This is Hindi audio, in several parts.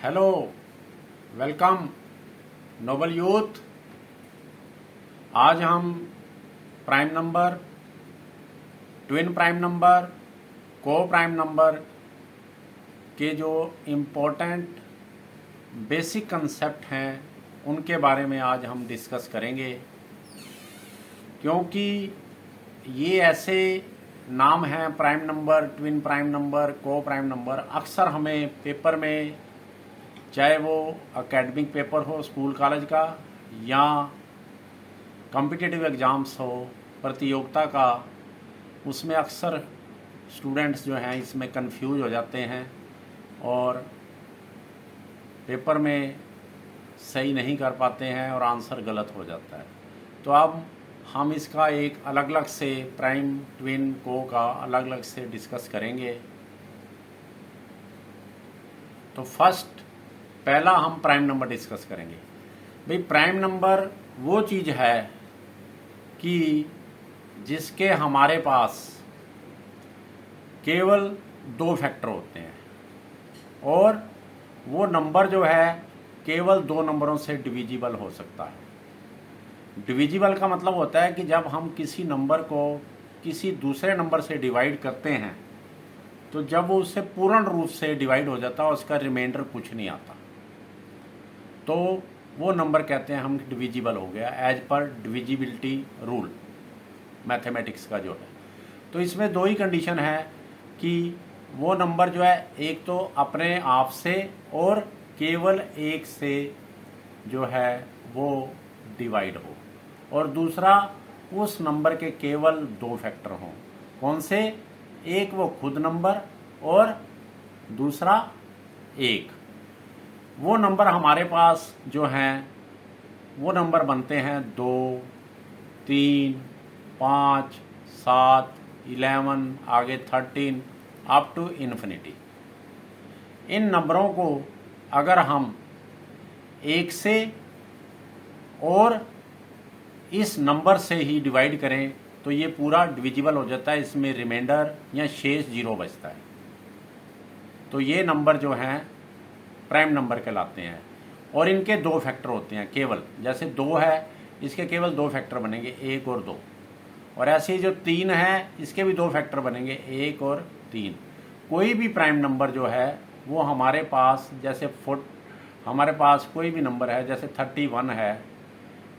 Hello, welcome Nobel youth. आज हम prime number, twin prime number, co prime number के जो इम्पोर्टेंट बेसिक कंसेप्ट हैं उनके बारे में आज हम डिस्कस करेंगे, क्योंकि ये ऐसे नाम हैं prime number, twin prime number, co prime number, अक्सर हमें पेपर में, चाहे वो एकेडमिक पेपर हो स्कूल कॉलेज का या कॉम्पिटिटिव एग्ज़ाम्स हो, प्रतियोगिता का, उसमें अक्सर स्टूडेंट्स जो हैं इसमें कंफ्यूज हो जाते हैं और पेपर में सही नहीं कर पाते हैं और आंसर गलत हो जाता है। तो अब हम इसका एक अलग अलग से प्राइम, ट्विन, को का अलग अलग से डिस्कस करेंगे। तो फर्स्ट, पहला हम प्राइम नंबर डिस्कस करेंगे। भाई, प्राइम नंबर वो चीज़ है कि जिसके हमारे पास केवल दो फैक्टर होते हैं और वो नंबर जो है केवल दो नंबरों से डिविजिबल हो सकता है। डिविजिबल का मतलब होता है कि जब हम किसी नंबर को किसी दूसरे नंबर से डिवाइड करते हैं तो जब वो उससे पूर्ण रूप से डिवाइड हो जाता है, उसका रिमाइंडर कुछ नहीं आता, तो वो नंबर कहते हैं हम डिविजिबल हो गया, as per divisibility rule mathematics का जो है। तो इसमें दो ही कंडीशन है कि वो नंबर जो है एक तो अपने आप से और केवल एक से जो है वो डिवाइड हो, और दूसरा उस नंबर के केवल दो फैक्टर हों। कौन से? एक वो खुद नंबर और दूसरा एक। वो नंबर हमारे पास जो हैं वो नंबर बनते हैं 2, 3, 5, 7, 11, आगे 13 अप टू इन्फिनिटी। इन नंबरों को अगर हम एक से और इस नंबर से ही डिवाइड करें तो ये पूरा डिविजिबल हो जाता है, इसमें रिमाइंडर या शेष 0 बचता है। तो ये नंबर जो हैं प्राइम नंबर कहलाते हैं और इनके दो फैक्टर होते हैं केवल। जैसे 2 है, इसके केवल दो फैक्टर बनेंगे, 1 और 2। और ऐसे ही जो 3 है, इसके भी दो फैक्टर बनेंगे, 1 और 3। कोई भी प्राइम नंबर जो है वो हमारे पास, जैसे हमारे पास कोई भी नंबर है, जैसे 31 है,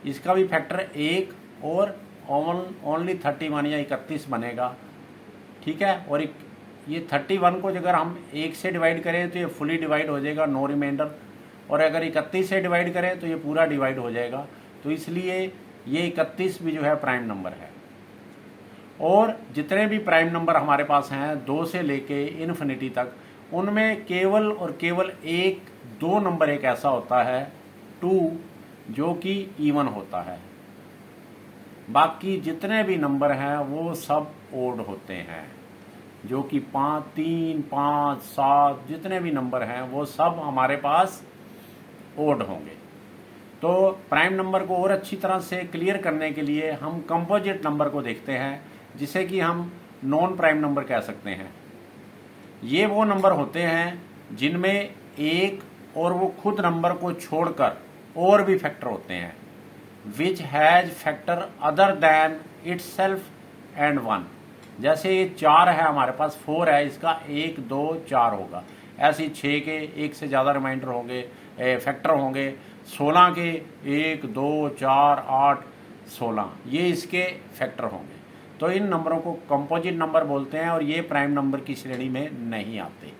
इसका भी फैक्टर 1 और ओनली 31 या 31 बनेगा, ठीक है। और ये 31 को अगर हम 1 से डिवाइड करें तो ये फुली डिवाइड हो जाएगा, नो रिमाइंडर। और अगर 31 से डिवाइड करें तो ये पूरा डिवाइड हो जाएगा। तो इसलिए ये 31 भी जो है प्राइम नंबर है। और जितने भी प्राइम नंबर हमारे पास हैं 2 से लेके इन्फिनिटी तक, उनमें केवल और केवल दो नंबर एक ऐसा होता है 2, जो कि इवन होता है। बाकी जितने भी नंबर हैं वो सब ओड होते हैं, जो कि 5, 3, 5, 7 जितने भी नंबर हैं वो सब हमारे पास ओड होंगे। तो प्राइम नंबर को और अच्छी तरह से क्लियर करने के लिए हम कंपोजिट नंबर को देखते हैं, जिसे कि हम नॉन प्राइम नंबर कह सकते हैं। ये वो नंबर होते हैं जिनमें एक और वो खुद नंबर को छोड़कर और भी फैक्टर होते हैं, which has factor other than itself and 1। जैसे ये 4 है, हमारे पास 4 है, इसका 1, 2, 4 होगा। ऐसे 6 के एक से ज़्यादा रिमाइंडर होंगे, फैक्टर होंगे। 16 के 1, 2, 4, 8, 16 ये इसके फैक्टर होंगे। तो इन नंबरों को कंपोजिट नंबर बोलते हैं और ये प्राइम नंबर की श्रेणी में नहीं आते।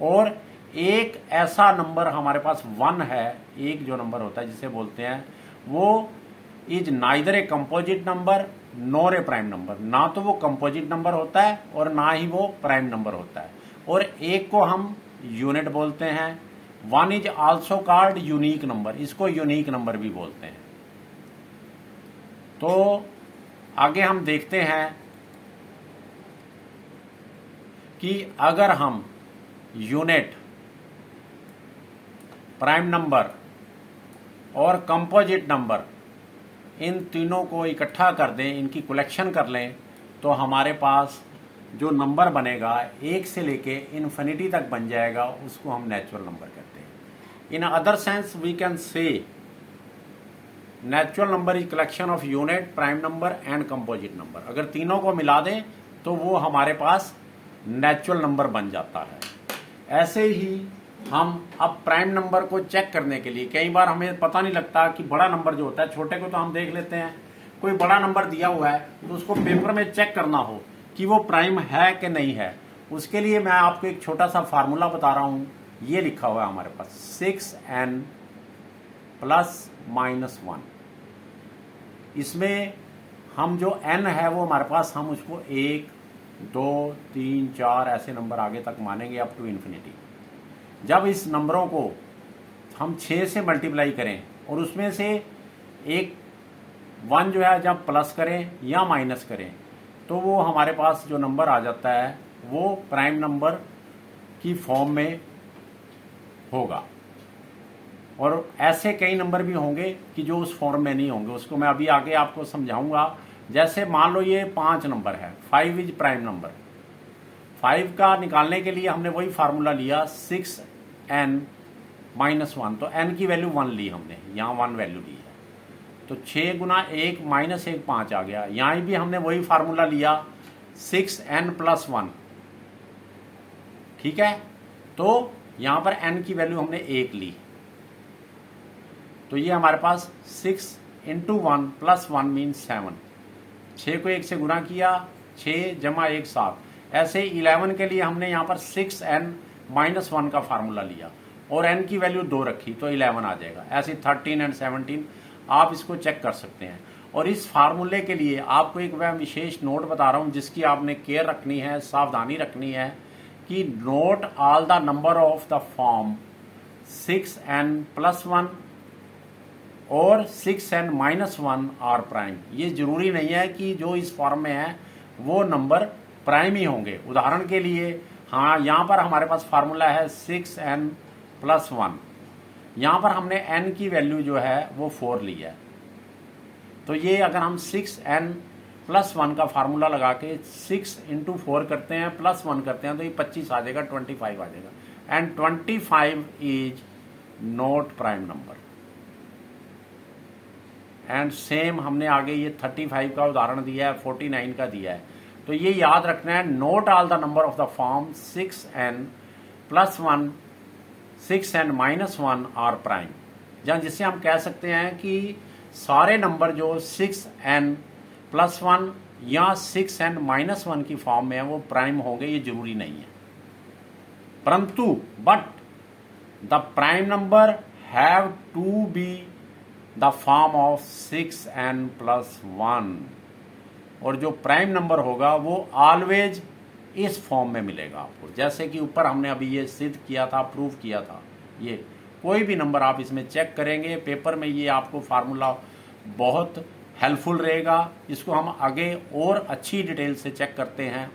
और एक ऐसा नंबर हमारे पास 1 है, एक जो नंबर होता है जिसे बोलते हैं, वो is neither a composite number nor a prime number. ना तो वो कंपोजिट नंबर होता है और ना ही वो प्राइम नंबर होता है। और एक को हम यूनिट बोलते हैं। 1 is also called unique number, इसको यूनिक नंबर भी बोलते हैं। तो आगे हम देखते हैं कि अगर हम यूनिट, प्राइम नंबर और कंपोजिट नंबर इन तीनों को इकट्ठा कर दें, इनकी कलेक्शन कर लें, तो हमारे पास जो नंबर बनेगा 1 से लेके इन्फिनिटी तक बन जाएगा, उसको हम नेचुरल नंबर कहते हैं। In other sense we can say natural number is collection of unit, prime number and composite number. अगर तीनों को मिला दें तो वो हमारे पास नेचुरल नंबर बन जाता है। ऐसे ही हम अब प्राइम नंबर को चेक करने के लिए, कई बार हमें पता नहीं लगता कि बड़ा नंबर जो होता है, छोटे को तो हम देख लेते हैं, कोई बड़ा नंबर दिया हुआ है तो उसको पेपर में चेक करना हो कि वो प्राइम है कि नहीं है, उसके लिए मैं आपको एक छोटा सा फार्मूला बता रहा हूं। ये लिखा हुआ है हमारे पास 6n प्लस माइनस 1। इसमें हम जो n है वो हमारे पास, हम उसको 1 2 3 4 ऐसे नंबर आगे तक मानेंगे अप टू इन्फिनिटी। जब इस नंबरों को हम 6 से मल्टीप्लाई करें और उसमें से एक 1 जो है जब प्लस करें या माइनस करें तो वो हमारे पास जो नंबर आ जाता है वो प्राइम नंबर की फॉर्म में होगा। और ऐसे कई नंबर भी होंगे कि जो उस फॉर्म में नहीं होंगे, उसको मैं अभी आगे आपको समझाऊंगा। जैसे मान लो ये 5 नंबर है, 5 इज प्राइम नंबर। 5 का निकालने के लिए हमने वही फार्मूला लिया 6n माइनस 1, तो n की वैल्यू 1 ली हमने, यहाँ 1 वैल्यू ली है, तो 6 गुना 1 माइनस 1 5 आ गया। यहाँ भी हमने वही फार्मूला लिया 6n प्लस 1, ठीक है। तो यहाँ पर n की वैल्यू हमने 1 ली, तो ये हमारे पास 6 इंटू 1 प्लस 1 मीन 7। 6 को 1 से गुना किया, 6 जमा 1 7। ऐसे 11 के लिए हमने यहाँ पर 6n माइनस 1 का फार्मूला लिया और n की वैल्यू 2 रखी तो 11 आ जाएगा। ऐसे 13 एंड 17 आप इसको चेक कर सकते हैं। और इस फार्मूले के लिए आपको एक मैं विशेष नोट बता रहा हूँ जिसकी आपने केयर रखनी है, सावधानी रखनी है कि note all the number of the form 6n plus 1 और 6n माइनस 1 आर प्राइम। ये जरूरी नहीं है कि जो इस फॉर्म में है वो नंबर प्राइम ही होंगे। उदाहरण के लिए हाँ, यहाँ पर हमारे पास फार्मूला है 6n प्लस 1, यहाँ पर हमने n की वैल्यू जो है वो 4 ली है, तो ये अगर हम 6n प्लस 1 का फार्मूला लगा के 6 इंटू 4 करते हैं प्लस 1 करते हैं तो ये 25 आ जाएगा, 25 आ जाएगा। And 25 is not prime number. And same हमने आगे ये 35 का उदाहरण दिया है, 49 का दिया है, तो ये याद रखना है note all the number of the form 6n plus 1 6n minus 1 are prime. जहाँ जिससे हम कह सकते हैं कि सारे नंबर जो 6n प्लस 1 या 6n माइनस 1 की फॉर्म में है वो प्राइम होंगे, ये जरूरी नहीं है। परंतु but the prime number have to be the form of 6n plus 1, और जो प्राइम नंबर होगा वो ऑलवेज इस फॉर्म में मिलेगा आपको। जैसे कि ऊपर हमने अभी ये सिद्ध किया था, प्रूव किया था। ये कोई भी नंबर आप इसमें चेक करेंगे पेपर में, ये आपको फार्मूला बहुत हेल्पफुल रहेगा। इसको हम आगे और अच्छी डिटेल से चेक करते हैं,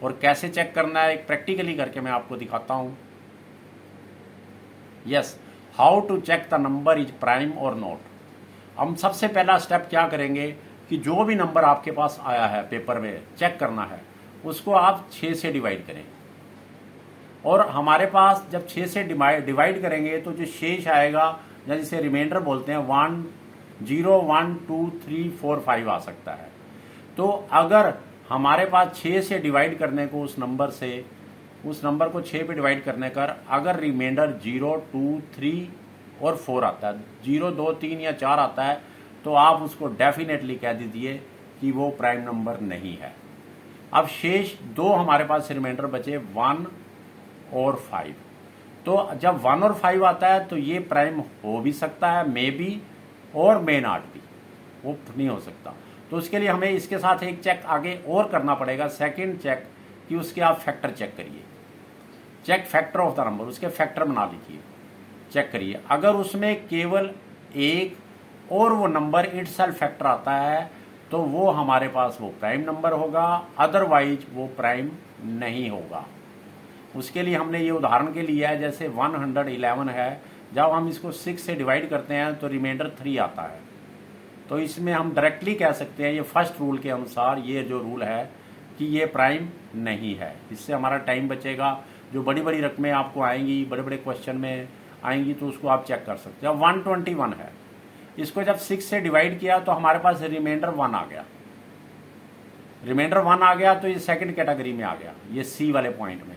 और कैसे चेक करना है एक प्रैक्टिकली करके मैं आपको दिखाता हूं। Yes, how to check the number is prime और नॉट। हम सबसे पहला स्टेप क्या करेंगे कि जो भी नंबर आपके पास आया है पेपर में चेक करना है उसको आप 6 से डिवाइड करें, और हमारे पास जब 6 से डिवाइड करेंगे तो जो शेष आएगा या जिसे रिमाइंडर बोलते हैं 1 0 1 2 3 4 5 आ सकता है। तो अगर हमारे पास 6 से डिवाइड करने को उस नंबर को 6 पे डिवाइड करने कर अगर रिमाइंडर 0 2 3 और 4 आता है, 0 2 3 या 4 आता है, तो आप उसको डेफिनेटली कह दीजिए कि वो प्राइम नंबर नहीं है। अब शेष दो हमारे पास रिमाइंडर बचे 1 और 5। तो जब 1 और 5 आता है तो ये प्राइम हो भी सकता है, मे बी और मे नॉट भी, वो नहीं हो सकता। तो उसके लिए हमें इसके साथ एक चेक आगे और करना पड़ेगा, सेकंड चेक, कि उसके आप फैक्टर चेक करिए। Check factor of the number, उसके फैक्टर बना लीजिए, चेक करिए। अगर उसमें केवल एक और वो नंबर इटसेल्फ फैक्टर आता है तो वो हमारे पास वो प्राइम नंबर होगा, अदरवाइज वो प्राइम नहीं होगा। उसके लिए हमने ये उदाहरण के लिया है, जैसे 111 है, जब हम इसको 6 से डिवाइड करते हैं तो रिमाइंडर 3 आता है, तो इसमें हम डायरेक्टली कह सकते हैं ये फर्स्ट रूल के अनुसार ये जो रूल है कि ये प्राइम नहीं है। इससे हमारा टाइम बचेगा। जो बड़ी बड़ी रकमें आपको आएंगी बड़े बड़े क्वेश्चन में, आएंगी तो उसको आप चेक कर सकते हैं। 121 है, इसको जब 6 से डिवाइड किया तो हमारे पास रिमाइंडर 1 आ गया। रिमाइंडर 1 आ गया तो ये सेकंड कैटेगरी में आ गया, ये सी वाले पॉइंट में।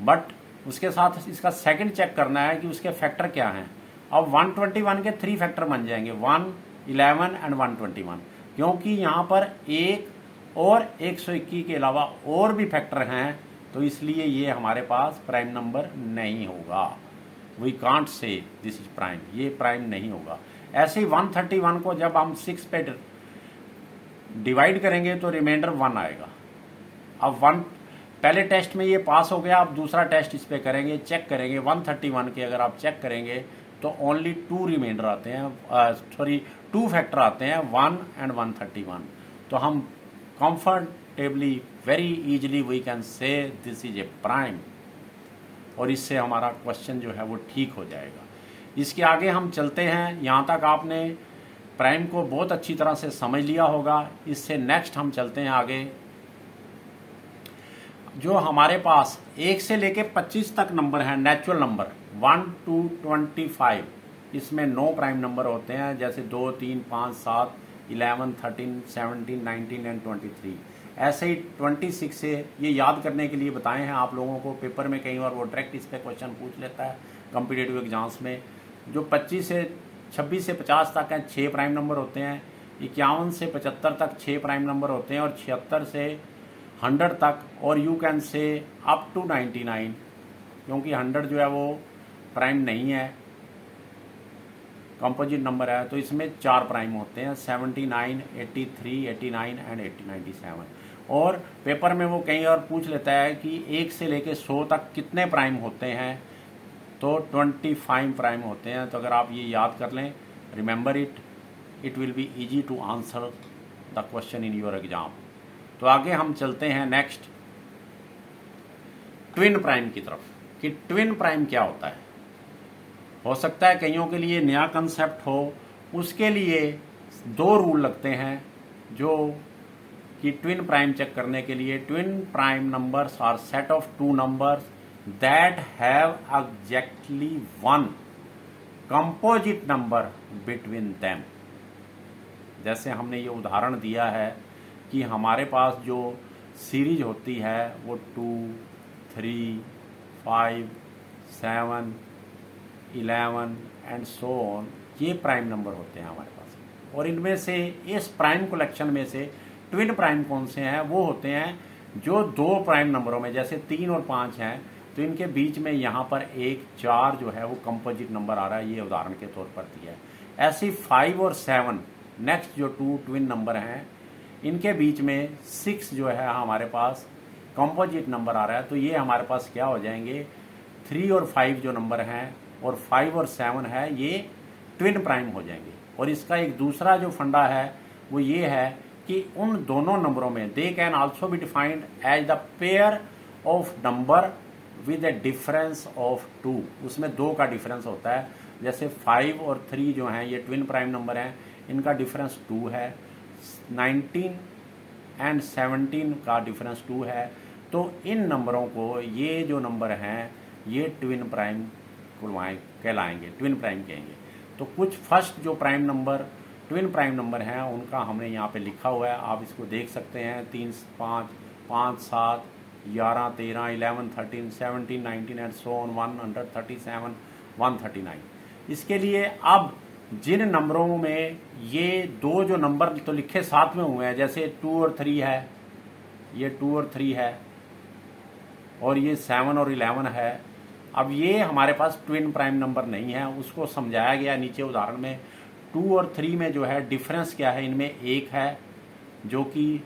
बट उसके साथ इसका सेकंड चेक करना है कि उसके फैक्टर क्या हैं। अब 121 के 3 फैक्टर बन जाएंगे, 1, 11 एंड 121, क्योंकि यहाँ पर 1 और 121 के अलावा और भी फैक्टर हैं, तो इसलिए ये हमारे पास प्राइम नंबर नहीं होगा। We can't say this is prime, ये प्राइम नहीं होगा। ऐसे ही 131 को जब हम 6 पे डिवाइड करेंगे तो रिमाइंडर 1 आएगा। अब 1 पहले टेस्ट में ये पास हो गया, अब दूसरा टेस्ट इस पे करेंगे, चेक करेंगे। 131 के अगर आप चेक करेंगे तो ओनली 2 रिमाइंडर आते हैं, 2 फैक्टर आते हैं, 1 एंड 131। तो हम comfortably very easily we can say this is a prime, और इससे हमारा क्वेश्चन जो है वो ठीक हो जाएगा। इसके आगे हम चलते हैं। यहाँ तक आपने प्राइम को बहुत अच्छी तरह से समझ लिया होगा। इससे नेक्स्ट हम चलते हैं आगे। जो हमारे पास 1 से लेके 25 तक नंबर हैं, नेचुरल नंबर 1 to 25, इसमें 9 प्राइम नंबर होते हैं, जैसे 2, 3, 5, 7, 11, 13, 17, 19 एंड 23। ऐसे ही 26 से ये याद करने के लिए बताए हैं आप लोगों को। पेपर में कई बार वो डायरेक्ट इस पे क्वेश्चन पूछ लेता है कॉम्पिटिटिव एग्जाम्स में। जो 26 से 50 तक हैं 6 प्राइम नंबर होते हैं, 51 से 75 तक 6 प्राइम नंबर होते हैं, और 76 से 100 तक, और you can say up to 99, क्योंकि 100 जो है वो प्राइम नहीं है, कंपोजिट नंबर है, तो इसमें 4 प्राइम होते हैं, 79, 83, 89 एंड 97। और पेपर में वो कहीं और पूछ लेता है कि 1 से लेके 100 तक कितने प्राइम होते हैं, तो 25 प्राइम होते हैं। तो अगर आप ये याद कर लें, remember it will be easy to answer the question in your exam. तो आगे हम चलते हैं नेक्स्ट ट्विन प्राइम की तरफ, कि ट्विन प्राइम क्या होता है। हो सकता है कईयों के लिए नया कंसेप्ट हो, उसके लिए 2 रूल लगते हैं, जो कि ट्विन प्राइम चेक करने के लिए। Twin prime numbers are set of 2 numbers that have exactly 1 composite number between them. जैसे हमने ये उदाहरण दिया है कि हमारे पास जो सीरीज होती है वो 2, 3, 5, 7, 11 एंड सो ऑन, ये प्राइम नंबर होते हैं हमारे पास। और इनमें से इस प्राइम कलेक्शन में से ट्विन प्राइम कौन से हैं, वो होते हैं जो 2 प्राइम नंबरों में, जैसे 3 और 5 हैं, तो इनके बीच में यहाँ पर 1, 4 जो है वो कंपोजिट नंबर आ रहा है, ये उदाहरण के तौर पर दिया है। ऐसी 5 और 7 नेक्स्ट जो 2 ट्विन नंबर हैं, इनके बीच में 6 जो है हमारे पास कंपोजिट नंबर आ रहा है, तो ये हमारे पास क्या हो जाएंगे, 3 और 5 जो नंबर हैं और 5 और 7 है, ये ट्विन प्राइम हो जाएंगे। और इसका एक दूसरा जो फंडा है वो ये है कि उन दोनों नंबरों में they can also be defined as the pair of number with a difference of 2। उसमें 2 का डिफरेंस होता है, जैसे 5 और 3 जो हैं ये ट्विन प्राइम नंबर हैं, इनका डिफरेंस 2 है। 19 एंड 17 का डिफरेंस 2 है। तो इन नंबरों को, ये जो नंबर हैं, ये ट्विन प्राइम कहलाएंगे, ट्विन प्राइम कहेंगे। तो कुछ फर्स्ट जो prime number twin prime number हैं उनका हमने यहाँ पे लिखा हुआ है, आप इसको देख सकते हैं। 3, 5, 5, 7, 11, 13, 11, 13, 17, 19 एंड सो ऑन 137, 139। इसके लिए अब जिन नंबरों में ये 2 जो नंबर तो लिखे साथ में हुए हैं, जैसे 2 और 3 है, ये 2 और 3 है, और ये 7 और 11 है। अब ये हमारे पास ट्विन प्राइम नंबर नहीं है, उसको समझाया गया नीचे उदाहरण में। 2 और 3 में जो है डिफरेंस क्या है, इनमें 1 है जो कि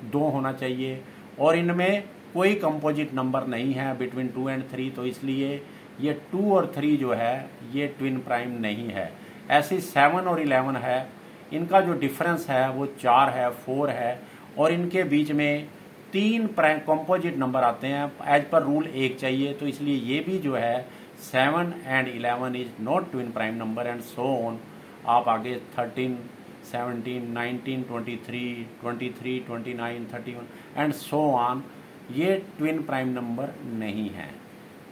2 होना चाहिए, और इनमें कोई कंपोजिट नंबर नहीं है बिटवीन 2 एंड 3, तो इसलिए ये 2 और 3 जो है ये ट्विन प्राइम नहीं है। ऐसे 7 और 11 है, इनका जो डिफरेंस है वो 4 है, 4 है, और इनके बीच में 3 प्राइम कंपोजिट नंबर आते हैं। एज पर रूल 1 चाहिए, तो इसलिए ये भी जो है 7 and 11 is not twin prime number and so on. आप आगे 13, 17, 19, 23, 23, 29, 31 एंड सो ऑन, ये ट्विन प्राइम नंबर नहीं है।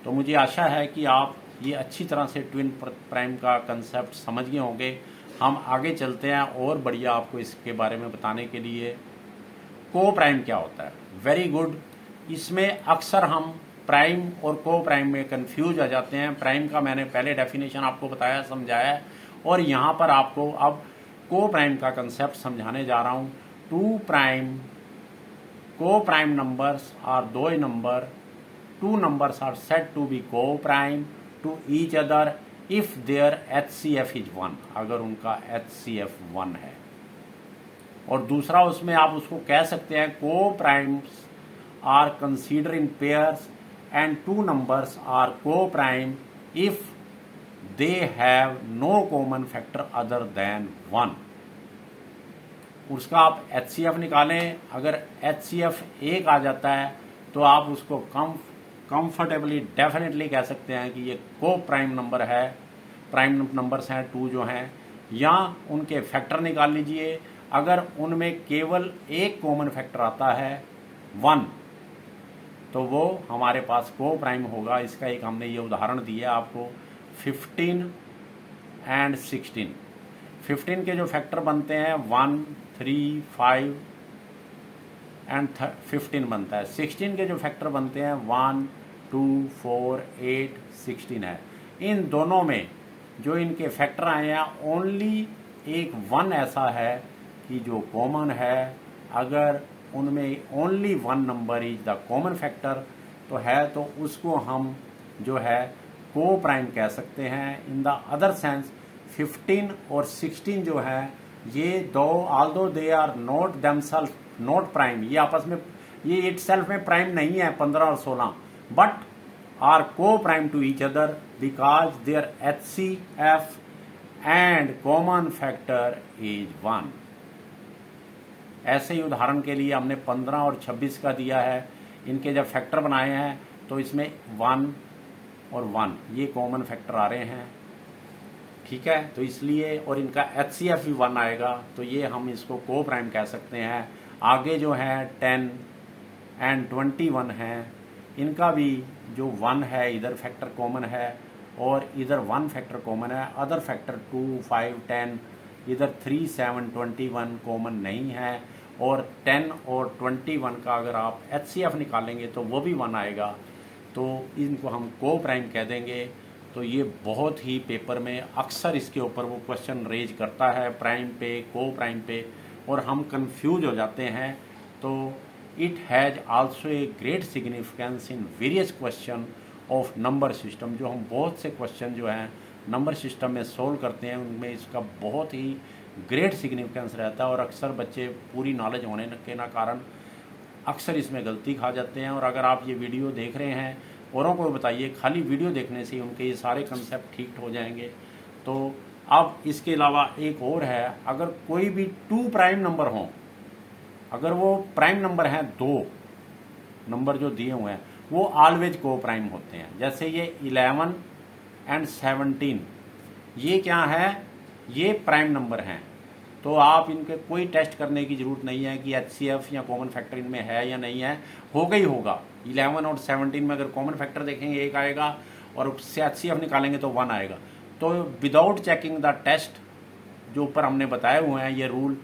तो मुझे आशा है कि आप ये अच्छी तरह से ट्विन प्राइम का कंसेप्ट समझ गए होंगे। हम आगे चलते हैं और बढ़िया आपको इसके बारे में बताने के लिए। को प्राइम क्या होता है? Very good. इसमें अक्सर हम प्राइम और को प्राइम में कंफ्यूज आ जाते हैं। प्राइम का मैंने पहले डेफिनेशन आपको बताया, समझाया, और यहाँ पर आपको अब को प्राइम का कंसेप्ट समझाने जा रहा हूँ। टू प्राइम को प्राइम नंबर्स आर दो number, two numbers are said to be को prime to each other if their HCF is 1, अगर उनका HCF 1 है। और दूसरा उसमें आप उसको कह सकते हैं coprimes are considered in pairs and two numbers are को prime if they have no common factor other than 1। उसका आप HCF निकालें। अगर HCF 1 आ जाता है तो आप उसको कंफर्टेबली डेफिनेटली कह सकते हैं कि ये को प्राइम नंबर है। प्राइम नंबर्स हैं टू जो हैं, या उनके फैक्टर निकाल लीजिए। अगर उनमें केवल एक कॉमन फैक्टर आता है 1, तो वो हमारे पास को प्राइम होगा। इसका एक हमने ये उदाहरण दिया आपको, 15 एंड 16। 15 के जो फैक्टर बनते हैं 1, 3, 5 एंड 15 बनता है। 16 के जो फैक्टर बनते हैं 1, 2, 4, 8, 16 है। इन दोनों में जो इनके फैक्टर आए हैं, ओनली एक 1 ऐसा है कि जो कॉमन है। अगर उनमें only 1 number is the common factor तो है, तो उसको हम जो है को प्राइम कह सकते हैं। इन द अदर सेंस 15 और 16 जो है, ये दो although they are not themself not prime, ये आपस में ये इटसेल्फ में प्राइम नहीं है 15 और 16, बट आर को prime to each other because their HCF and common factor is 1। ऐसे ही उदाहरण के लिए हमने 15 और 26 का दिया है। इनके जब फैक्टर बनाए हैं तो इसमें 1 और 1 ये कॉमन फैक्टर आ रहे हैं, ठीक है। तो इसलिए, और इनका HCF भी 1 आएगा, तो ये हम इसको को प्राइम कह सकते हैं। आगे जो है 10 एंड 21 हैं, इनका भी जो 1 है इधर फैक्टर कॉमन है और इधर 1 फैक्टर कॉमन है। अदर फैक्टर 2, 5, 10, इधर 3, 7, 21 कॉमन नहीं है। और 10 और 21 का अगर आप HCF निकालेंगे तो वो भी 1 आएगा, तो इनको हम को प्राइम कह देंगे। तो ये बहुत ही पेपर में अक्सर इसके ऊपर वो क्वेश्चन रेज करता है, प्राइम पे, को प्राइम पे, और हम कंफ्यूज हो जाते हैं। तो it has also a great significance in various question of number system. जो हम बहुत से क्वेश्चन जो हैं नंबर सिस्टम में सोल्व करते हैं, उनमें इसका बहुत ही ग्रेट सिग्निफिकेंस रहता है। और अक्सर बच्चे पूरी नॉलेज होने के ना कारण अक्सर इसमें गलती खा जाते हैं। और अगर आप ये वीडियो देख रहे हैं, औरों को बताइए, खाली वीडियो देखने से ही उनके ये सारे कंसेप्ट ठीक हो जाएंगे। तो अब इसके अलावा एक और है, अगर कोई भी 2 प्राइम नंबर हों, अगर वो प्राइम नंबर हैं 2 नंबर जो दिए हुए हैं, वो ऑलवेज को प्राइम होते हैं। जैसे ये 11 एंड 17, ये क्या है? ये प्राइम नंबर हैं। तो आप इनके कोई टेस्ट करने की जरूरत नहीं है कि HCF या कॉमन फैक्टर इनमें है या नहीं है, होगा ही होगा। 11 और 17 में अगर कॉमन फैक्टर देखेंगे 1 आएगा और उससे HCF निकालेंगे तो 1 आएगा। तो विदाउट चेकिंग द टेस्ट जो ऊपर हमने बताए हुए हैं ये रूल,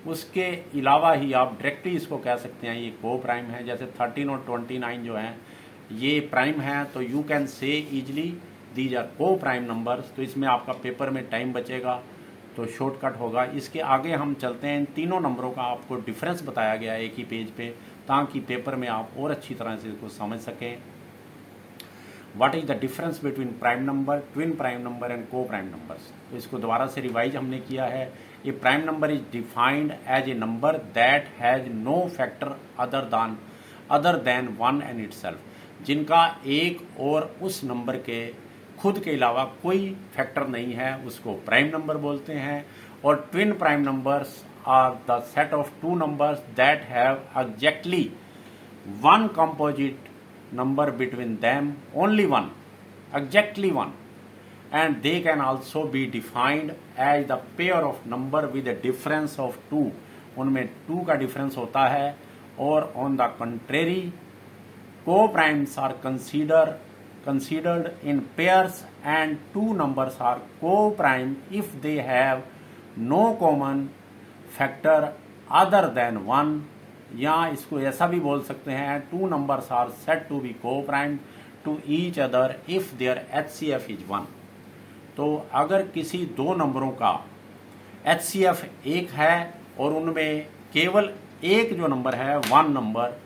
उसके अलावा ही आप डायरेक्टली इसको कह सकते हैं ये को प्राइम है। जैसे 13 और 29 जो हैं ये प्राइम है, तो you can say easily these are को प्राइम नंबर्स। तो इसमें आपका पेपर में टाइम बचेगा, तो शॉर्टकट होगा। इसके आगे हम चलते हैं। इन तीनों नंबरों का आपको डिफरेंस बताया गया है एक ही पेज पे, ताकि पेपर में आप और अच्छी तरह से इसको समझ सकें। What is the difference between prime number, twin prime number and को प्राइम नंबर्स। तो इसको दोबारा से रिवाइज हमने किया है। A prime number is defined as a number that has no factor other than 1 and itself, जिनका एक और उस नंबर के खुद के अलावा कोई फैक्टर नहीं है, उसको प्राइम नंबर बोलते हैं। और twin prime numbers are the set of 2 numbers that have exactly 1 composite number between them, only 1, exactly 1, and they can also be defined as the pair of number with a difference of 2, उनमें 2 का डिफरेंस होता है। और on the contrary, co-primes are considered in pairs and two numbers are co-prime if they have no common factor other than 1, या इसको ऐसा भी बोल सकते हैं two numbers are said to be co-prime to each other if their HCF is 1। तो अगर किसी दो नंबरों का HCF 1 है और उनमें केवल एक जो नंबर है 1 नंबर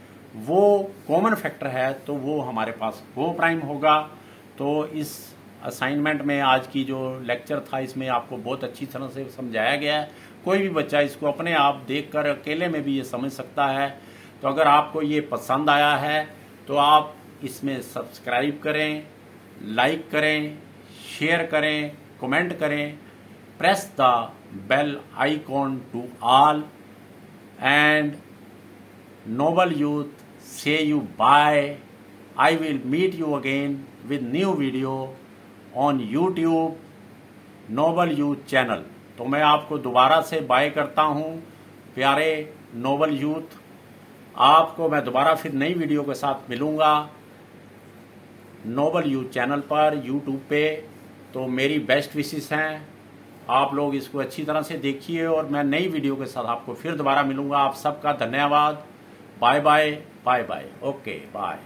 वो कॉमन फैक्टर है तो वो हमारे पास को प्राइम होगा। तो इस असाइनमेंट में आज की जो लेक्चर था इसमें आपको बहुत अच्छी तरह से समझाया गया है। कोई भी बच्चा इसको अपने आप देखकर अकेले में भी ये समझ सकता है। तो अगर आपको ये पसंद आया है तो आप इसमें सब्सक्राइब करें, लाइक करें, शेयर करें, कमेंट करें, press the bell icon to all, and Noble Youth say you bye. I will meet you again with new video on YouTube Noble Youth channel। तो मैं आपको दोबारा से बाय करता हूँ प्यारे नोबल यूथ। आपको मैं दोबारा फिर नई वीडियो के साथ मिलूँगा नोबल यूथ चैनल पर यूट्यूब पे। तो मेरी बेस्ट विशेस हैं, आप लोग इसको अच्छी तरह से देखिए और मैं नई वीडियो के साथ आपको फिर दोबारा मिलूंगा। आप सबका धन्यवाद। Bye bye bye bye. Okay bye.